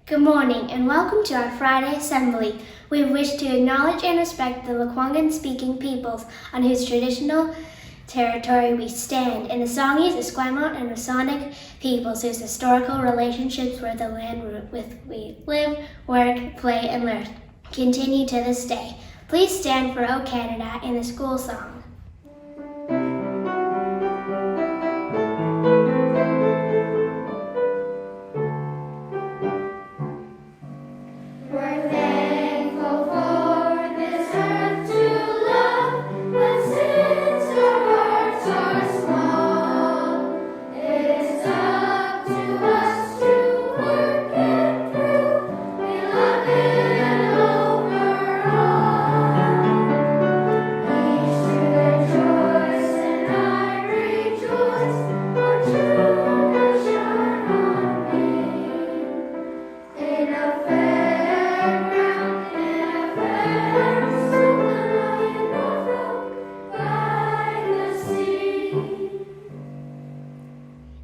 Good morning and welcome to our Friday Assembly. We wish to acknowledge and respect the Lekwungen-speaking peoples on whose traditional territory we stand, and the Songhees, Esquimalt, and Masonic peoples whose historical relationships with the land with we live, work, play, and learn continue to this day. Please stand for O Canada in the school song.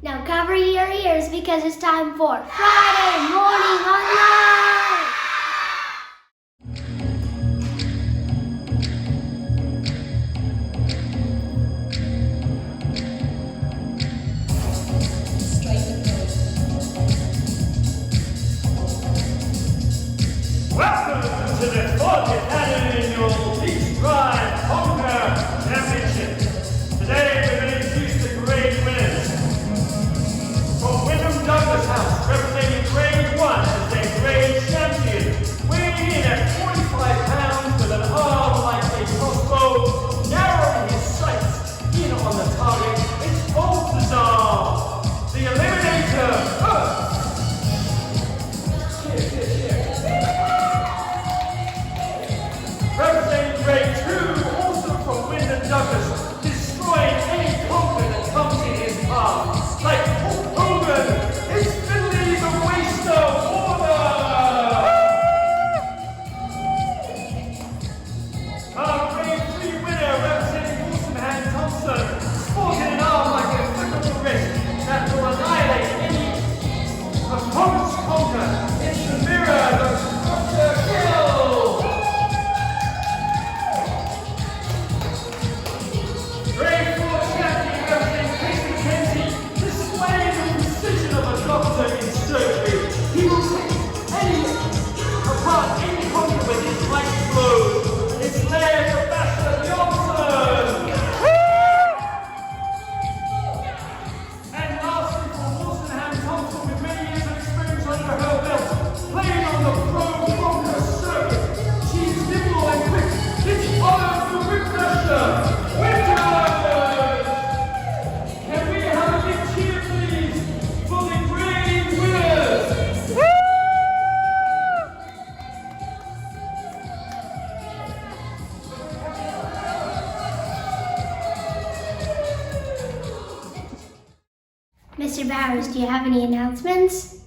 Now cover your ears because it's time for Friday Morning Online! Welcome to the 40th annual Beach Drive Conker Championship. Today we're going to introduce the grade winners. From Douglas House, representing grade 1 as their grade champion, weighing in at 45 pounds with an arm like a crossbow, narrowing his sights in on the target. It's Balthazar, the Eliminator. Representing grade 2, also from Wyndham Douglas, destroying any conker that comes in his path. Like Hulk Hogan, it's Finley the Waster Warner! Our grade 3 winner, representing Walsingham Thompson, sporting an arm like a flick of the wrist that will annihilate any opponent's conker. It's the Mirror, the Dr. Kill! Grade 4 champion representing Chris McKenzie, displaying the precision of a doctor in surgery. He will take apart any conker with his light blows. It's Laird Sebastian Johnson! And lastly, for Walsingham Thompson, with many years of experience under her belt, playing on the pro conker circuit. She's nimble and quick. It's Olive the Whiplasher! Winter! Can we have a big cheer, please, for the grade winners? Mr. Bowers, do you have any announcements?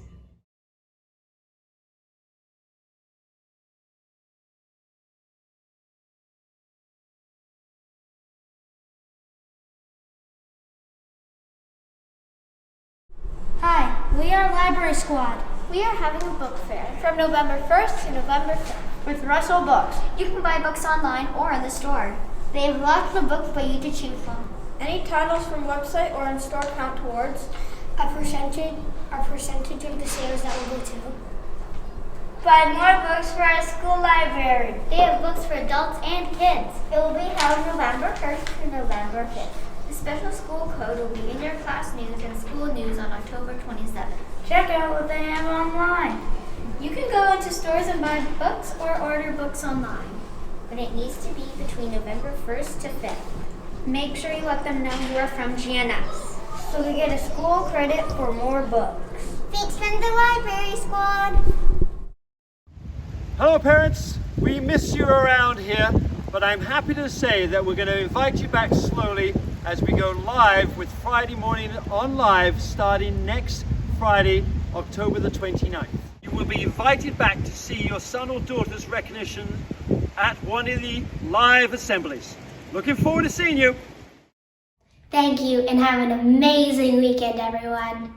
Hi, we are Library Squad. We are having a book fair from November 1st to November 5th with Russell Books. You can buy books online or in the store. They have lots of books for you to choose from. Any titles from website or in store count towards A percentage of the sales that will go to. Buy more books for our school library. They have books for adults and kids. It will be held November 1st to November 5th. The special school code will be in your class news and school news on October 27th. Check out what they have online. You can go into stores and buy books or order books online, but it needs to be between November 1st to 5th. Make sure you let them know you are from GNS, so we get a school credit for more books. Thanks from the Library Squad. Hello parents, we miss you around here, but I'm happy to say that we're going to invite you back slowly as we go live with Friday Morning on Live starting next Friday, October the 29th. You will be invited back to see your son or daughter's recognition at one of the live assemblies. Looking forward to seeing you. Thank you and have an amazing weekend, everyone.